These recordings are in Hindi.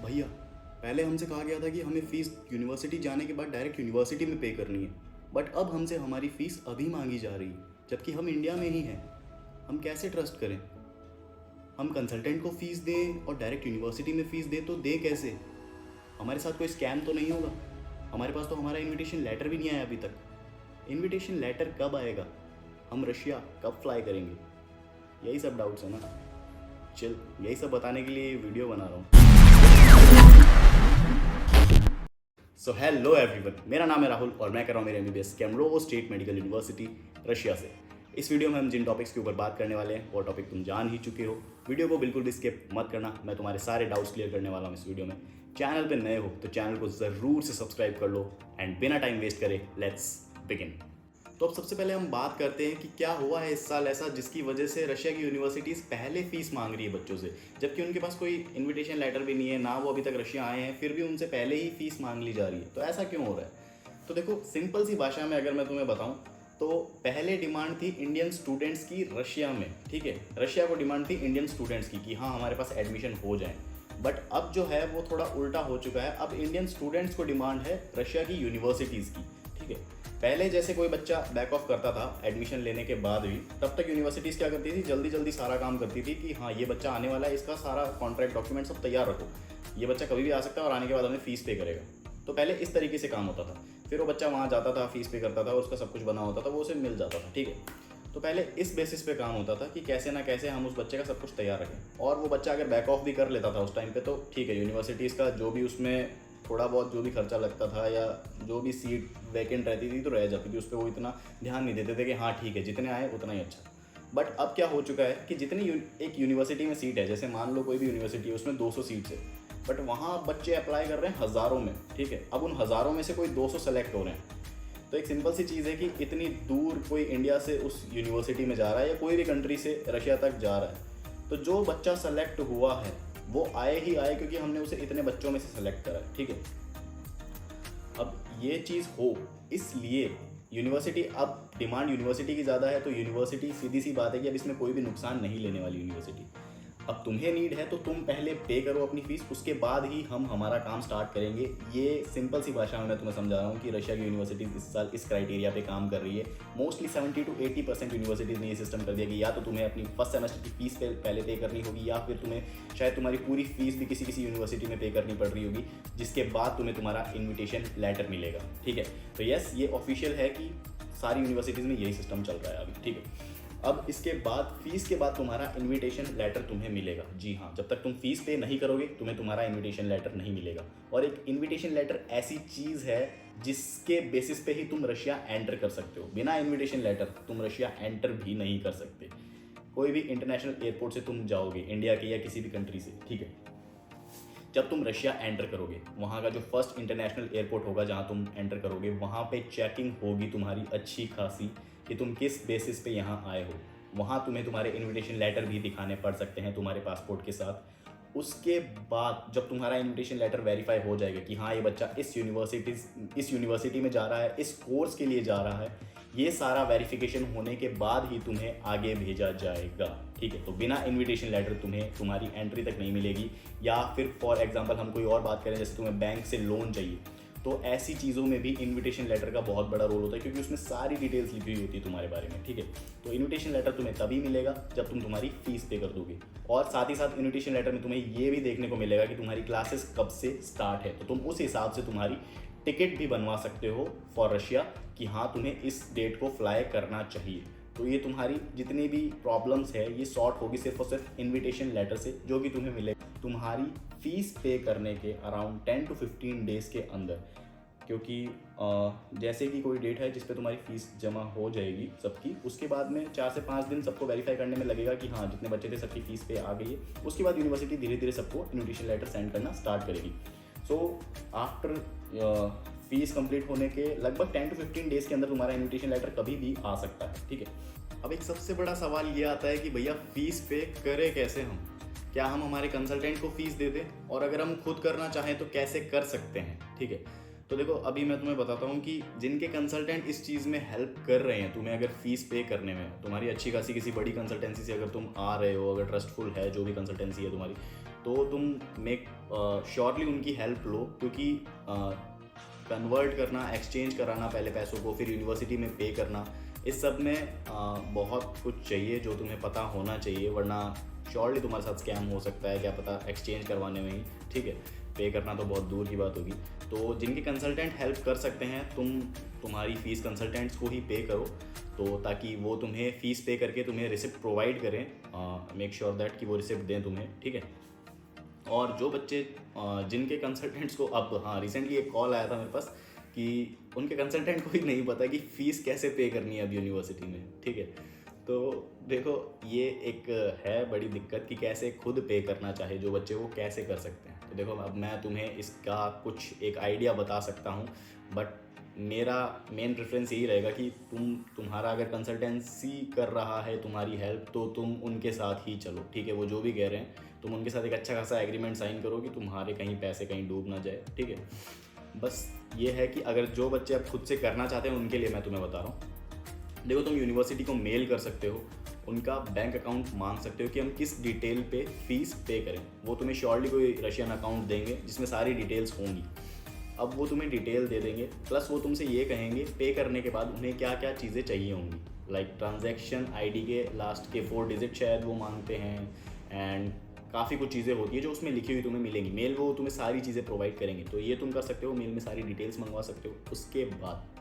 भैया, पहले हमसे कहा गया था कि हमें फ़ीस यूनिवर्सिटी जाने के बाद डायरेक्ट यूनिवर्सिटी में पे करनी है, बट अब हमसे हमारी फ़ीस अभी मांगी जा रही है, जबकि हम इंडिया में ही हैं। हम कैसे ट्रस्ट करें? हम कंसल्टेंट को फ़ीस दें और डायरेक्ट यूनिवर्सिटी में फ़ीस दें तो दें कैसे? हमारे साथ कोई स्कैम तो नहीं होगा? हमारे पास तो हमारा इनविटेशन लेटर भी नहीं आया अभी तक। इनविटेशन लेटर कब आएगा? हम रशिया कब फ्लाई करेंगे? यही सब डाउट्स है ना। चल, यही सब बताने के लिए ये वीडियो बना रहा हूँ। सो हेलो एवरीवन, मेरा नाम है राहुल और मैं कर रहा हूँ मेरे MBBS Kemerovo state medical university Russia से। इस वीडियो में हम जिन टॉपिक्स के ऊपर बात करने वाले हैं वो टॉपिक तुम जान ही चुके हो। वीडियो को बिल्कुल भी स्किप मत करना, मैं तुम्हारे सारे डाउट्स क्लियर करने वाला हूँ इस वीडियो में। चैनल पे नए हो तो चैनल को ज़रूर से सब्सक्राइब कर लो एंड बिना टाइम वेस्ट करे लेट्स बिगिन। तो अब सबसे पहले हम बात करते हैं कि क्या हुआ है इस साल ऐसा जिसकी वजह से रशिया की यूनिवर्सिटीज़ पहले फ़ीस मांग रही है बच्चों से, जबकि उनके पास कोई इनविटेशन लेटर भी नहीं है, ना वो अभी तक रशिया आए हैं, फिर भी उनसे पहले ही फ़ीस मांग ली जा रही है। तो ऐसा क्यों हो रहा है? तो देखो, सिंपल सी भाषा में अगर मैं तुम्हें बताऊं तो पहले डिमांड थी इंडियन स्टूडेंट्स की रशिया में, ठीक है। रशिया को डिमांड थी इंडियन स्टूडेंट्स की कि हाँ हमारे पास एडमिशन हो जाए। बट अब जो है वो थोड़ा उल्टा हो चुका है। अब इंडियन स्टूडेंट्स को डिमांड है रशिया की यूनिवर्सिटीज़ की, ठीक है। पहले जैसे कोई बच्चा बैक ऑफ करता था एडमिशन लेने के बाद भी, तब तक यूनिवर्सिटीज़ क्या करती थी, जल्दी जल्दी सारा काम करती थी कि हाँ ये बच्चा आने वाला है, इसका सारा कॉन्ट्रैक्ट डॉक्यूमेंट सब तैयार रखो, ये बच्चा कभी भी आ सकता है और आने के बाद हमें फ़ीस पे करेगा। तो पहले इस तरीके से काम होता था। फिर वो बच्चा वहाँ जाता था, फीस पे करता था और उसका सब कुछ बना होता था, वो उसे मिल जाता था, ठीक है। तो पहले इस बेसिस पे काम होता था कि कैसे ना कैसे हम उस बच्चे का सब कुछ तैयार रखें। और वो बच्चा अगर बैक ऑफ भी कर लेता था उस टाइम पे तो ठीक है, यूनिवर्सिटीज़ का जो भी उसमें थोड़ा बहुत जो भी खर्चा लगता था या जो भी सीट वैकेंट रहती थी तो रह जाती थी, उस पर वो इतना ध्यान नहीं देते थे कि हाँ ठीक है जितने आए उतना ही अच्छा। बट अब क्या हो चुका है कि जितनी एक यूनिवर्सिटी में सीट है, जैसे मान लो कोई भी यूनिवर्सिटी है उसमें 200 सीट्स है, बट वहाँ बच्चे अप्लाई कर रहे हैं हज़ारों में, ठीक है। अब उन हज़ारों में से कोई 200 सेलेक्ट हो रहे हैं। तो एक सिंपल सी चीज़ है कि इतनी दूर कोई इंडिया से उस यूनिवर्सिटी में जा रहा है या कोई भी कंट्री से रशिया तक जा रहा है, तो जो बच्चा सेलेक्ट हुआ है वो आए ही आए क्योंकि हमने उसे इतने बच्चों में से सेलेक्ट करा है, ठीक है। अब ये चीज़ हो इसलिए यूनिवर्सिटी, अब डिमांड यूनिवर्सिटी की ज़्यादा है तो यूनिवर्सिटी सीधी सी बात है कि अब इसमें कोई भी नुकसान नहीं लेने वाली यूनिवर्सिटी। अब तुम्हें नीड है तो तुम पहले पे करो अपनी फ़ीस, उसके बाद ही हम हमारा काम स्टार्ट करेंगे। ये सिंपल सी भाषा में मैं तुम्हें समझा रहा हूँ कि रशिया की यूनिवर्सिटीज़ इस साल इस क्राइटेरिया पे काम कर रही है। मोस्टली 70 to 80% यूनिवर्सिटीज़ ने ये सिस्टम कर दिया कि या तो तुम्हें अपनी फर्स्ट सेमेस्टर की फ़ीस पहले पे करनी होगी या फिर तुम्हें शायद तुम्हारी पूरी फ़ीस भी किसी किसी यूनिवर्सिटी में पे करनी पड़ रही होगी, जिसके बाद तुम्हें तुम्हारा इन्विटेशन लेटर मिलेगा, ठीक है। तो यस, ये ऑफिशियल है कि सारी यूनिवर्सिटीज़ में यही सिस्टम चल रहा है अभी, ठीक है। अब इसके बाद फीस के बाद तुम्हारा इनविटेशन लेटर तुम्हें मिलेगा। जी हाँ, जब तक तुम फीस पे नहीं करोगे तुम्हें तुम्हारा इनविटेशन लेटर नहीं मिलेगा। और एक इनविटेशन लेटर ऐसी चीज़ है जिसके बेसिस पे ही तुम रशिया एंटर कर सकते हो। बिना इनविटेशन लेटर तुम रशिया एंटर भी नहीं कर सकते। कोई भी इंटरनेशनल एयरपोर्ट से तुम जाओगे, इंडिया के या किसी भी कंट्री से, ठीक है, जब तुम रशिया एंटर करोगे, वहाँ का जो फर्स्ट इंटरनेशनल एयरपोर्ट होगा जहाँ तुम एंटर करोगे, वहाँ पे चेकिंग होगी तुम्हारी अच्छी खासी कि तुम किस बेसिस पे यहाँ आए हो। वहाँ तुम्हें तुम्हारे इनविटेशन लेटर भी दिखाने पड़ सकते हैं तुम्हारे पासपोर्ट के साथ। उसके बाद जब तुम्हारा इनविटेशन लेटर वेरीफाई हो जाएगा कि हाँ ये बच्चा इस यूनिवर्सिटी में जा रहा है, इस कोर्स के लिए जा रहा है, ये सारा वेरिफिकेशन होने के बाद ही तुम्हें आगे भेजा जाएगा, ठीक है। तो बिना इनविटेशन लेटर तुम्हें तुम्हारी एंट्री तक नहीं मिलेगी। या फिर फॉर एग्जांपल हम कोई और बात करें, जैसे तुम्हें बैंक से लोन चाहिए, तो ऐसी चीज़ों में भी इनविटेशन लेटर का बहुत बड़ा रोल होता है क्योंकि उसमें सारी डिटेल्स लिखी हुई होती है तुम्हारे बारे में, ठीक है। तो इनविटेशन लेटर तुम्हें तभी मिलेगा जब तुम तुम्हारी फीस पे कर दोगे। और साथ ही साथ इनविटेशन लेटर में तुम्हें ये भी देखने को मिलेगा कि तुम्हारी क्लासेस कब से स्टार्ट है, तो तुम उस हिसाब से तुम्हारी टिकट भी बनवा सकते हो फॉर रशिया कि हाँ तुम्हें इस डेट को फ्लाई करना चाहिए। तो ये तुम्हारी जितनी भी प्रॉब्लम्स है ये सॉर्ट होगी सिर्फ और सिर्फ इनविटेशन लेटर से, जो कि तुम्हें मिलेगा तुम्हारी फीस पे करने के अराउंड 10 to 15 डेज़ के अंदर। क्योंकि जैसे कि कोई डेट है जिस पे तुम्हारी फ़ीस जमा हो जाएगी सबकी, उसके बाद में 4 से 5 दिन सबको वेरीफाई करने में लगेगा कि हाँ जितने बच्चे थे सबकी फ़ीस पे आ गई है। उसके बाद यूनिवर्सिटी धीरे धीरे सबको इन्विटेशन लेटर सेंड करना स्टार्ट करेगी। सो आफ्टर फीस कंप्लीट होने के लगभग 10 to 15 डेज़ के अंदर तुम्हारा इन्विटेशन लेटर कभी भी आ सकता है, ठीक है। अब एक सबसे बड़ा सवाल ये आता है कि भैया फ़ीस पे करें कैसे हम? क्या हम हमारे कंसल्टेंट को फ़ीस दे दें? और अगर हम खुद करना चाहें तो कैसे कर सकते हैं, ठीक है। तो देखो, अभी मैं तुम्हें बताता हूँ कि जिनके कंसल्टेंट इस चीज़ में हेल्प कर रहे हैं तुम्हें अगर फ़ीस पे करने में, तुम्हारी अच्छी खासी किसी बड़ी कंसल्टेंसी से अगर तुम आ रहे हो, अगर ट्रस्टफुल है जो भी कंसल्टेंसी है तुम्हारी, तो तुम मेक श्योरली उनकी हेल्प लो, क्योंकि कन्वर्ट करना, एक्सचेंज कराना पहले पैसों को, फिर यूनिवर्सिटी में पे करना, इस सब में बहुत कुछ चाहिए जो तुम्हें पता होना चाहिए, वरना श्योरली तुम्हारे साथ स्कैम हो सकता है, क्या पता एक्सचेंज करवाने में ही, ठीक है। पे करना तो बहुत दूर की बात होगी। तो जिनके कंसल्टेंट हेल्प कर सकते हैं, तुम्हारी फ़ीस कंसल्टेंट्स को ही पे करो, तो ताकि वो तुम्हें फ़ीस पे करके तुम्हें रिसिप्ट प्रोवाइड करें, मेक श्योर दैट कि वो रिसिप्ट दें तुम्हें, ठीक है। और जो बच्चे जिनके कंसल्टेंट्स को, अब हाँ रिसेंटली एक कॉल आया था मेरे पास कि उनके कंसल्टेंट को ही नहीं पता कि फ़ीस कैसे पे करनी है अब यूनिवर्सिटी में, ठीक है। तो देखो ये एक है बड़ी दिक्कत कि कैसे खुद पे करना चाहे जो बच्चे, वो कैसे कर सकते हैं। तो देखो अब मैं तुम्हें इसका कुछ एक आइडिया बता सकता हूँ, बट मेरा मेन प्रेफरेंस यही रहेगा कि तुम्हारा अगर कंसल्टेंसी कर रहा है तुम्हारी हेल्प, तो तुम उनके साथ ही चलो, ठीक है। वो जो भी कह रहे हैं तुम उनके साथ एक अच्छा खासा एग्रीमेंट साइन करो कि तुम्हारे कहीं पैसे कहीं डूब ना जाए, ठीक है। बस ये है कि अगर जो बच्चे अब खुद से करना चाहते हैं उनके लिए मैं तुम्हें बता रहा हूँ। देखो तुम यूनिवर्सिटी को मेल कर सकते हो, उनका बैंक अकाउंट मांग सकते हो कि हम किस डिटेल पे फ़ीस पे करें। वो तुम्हें श्योरली कोई रशियन अकाउंट देंगे जिसमें सारी डिटेल्स होंगी। अब वो तुम्हें डिटेल दे देंगे, प्लस वो तुमसे ये कहेंगे पे करने के बाद उन्हें क्या क्या चीज़ें चाहिए होंगी, लाइक ट्रांजैक्शन आईडी के लास्ट के 4 डिजिट शायद वो मांगते हैं, एंड काफ़ी कुछ चीज़ें होती है जो उसमें लिखी हुई तुम्हें मिलेंगी। मेल वो तुम्हें सारी चीज़ें प्रोवाइड करेंगे, तो ये तुम कर सकते हो, मेल में सारी डिटेल्स मंगवा सकते हो। उसके बाद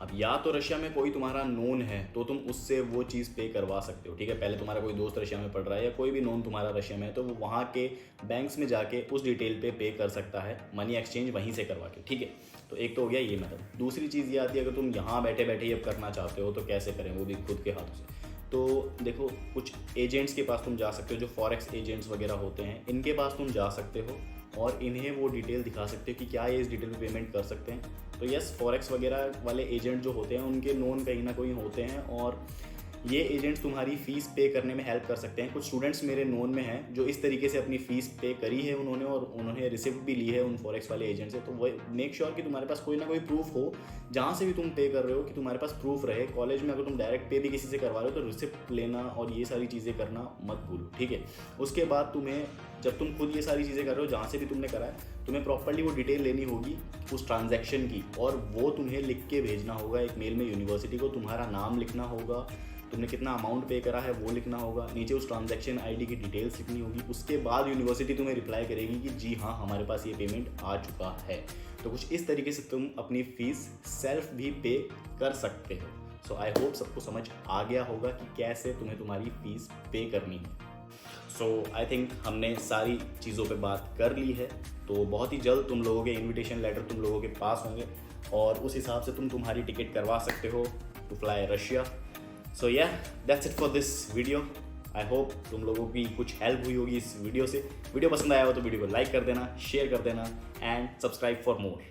अब या तो रशिया में कोई तुम्हारा नोन है तो तुम उससे वो चीज़ पे करवा सकते हो, ठीक है। पहले तुम्हारा कोई दोस्त रशिया में पढ़ रहा है या कोई भी नोन तुम्हारा रशिया में है, तो वो वहाँ के बैंक्स में जाके उस डिटेल पे कर सकता है, मनी एक्सचेंज वहीं से करवा के, ठीक है। तो एक तो हो गया ये मेथड। दूसरी चीज़ ये आती है, अगर तुम यहाँ बैठे बैठे ही अब करना चाहते हो तो कैसे करें, वो भी खुद के हाथों से। तो देखो कुछ एजेंट्स के पास तुम जा सकते हो, जो फॉरेक्स एजेंट्स वगैरह होते हैं, इनके पास तुम जा सकते हो और इन्हें वो डिटेल दिखा सकते हो कि क्या ये इस डिटेल पे पेमेंट कर सकते हैं। तो यस, फॉरेक्स वगैरह वाले एजेंट जो होते हैं उनके नोन कहीं ना कहीं होते हैं, और ये एजेंट्स तुम्हारी फ़ीस पे करने में हेल्प कर सकते हैं। कुछ स्टूडेंट्स मेरे नोन में हैं जो इस तरीके से अपनी फ़ीस पे करी है उन्होंने, और उन्होंने रिसिप्ट भी ली है उन फॉरेक्स वाले एजेंट से। तो वो मेक श्योर कि तुम्हारे पास कोई ना कोई प्रूफ हो, जहाँ से भी तुम पे कर रहे हो, कि तुम्हारे पास प्रूफ रहे। कॉलेज में अगर तुम डायरेक्ट पे भी किसी से करवा रहे हो तो रिसिप्ट लेना और ये सारी चीज़ें करना मत भूलो, ठीक है। उसके बाद तुम्हें, जब तुम खुद ये सारी चीज़ें कर रहे हो जहाँ से भी तुमने करा है, तुम्हें प्रॉपर्ली वो डिटेल लेनी होगी उस ट्रांजैक्शन की, और वो तुम्हें लिख के भेजना होगा एक मेल में यूनिवर्सिटी को। तुम्हारा नाम लिखना होगा, तुमने कितना अमाउंट पे करा है वो लिखना होगा, नीचे उस ट्रांजैक्शन आईडी की डिटेल्स लिखनी होगी। उसके बाद यूनिवर्सिटी तुम्हें रिप्लाई करेगी कि जी हाँ, हमारे पास ये पेमेंट आ चुका है। तो कुछ इस तरीके से तुम अपनी फ़ीस सेल्फ भी पे कर सकते हो। सो आई होप सबको समझ आ गया होगा कि कैसे तुम्हें तुम्हारी फ़ीस पे करनी है। सो आई थिंक हमने सारी चीज़ों पे बात कर ली है। तो बहुत ही जल्द तुम लोगों के इन्विटेशन लेटर तुम लोगों के पास होंगे, और उस हिसाब से तुम तुम्हारी टिकट करवा सकते हो to fly Russia. So yeah that's it for this video. I hope तुम लोगों की कुछ हेल्प हुई होगी इस वीडियो से। वीडियो पसंद आया हो तो वीडियो को लाइक कर देना, शेयर कर देना, एंड सब्सक्राइब फॉर मोर।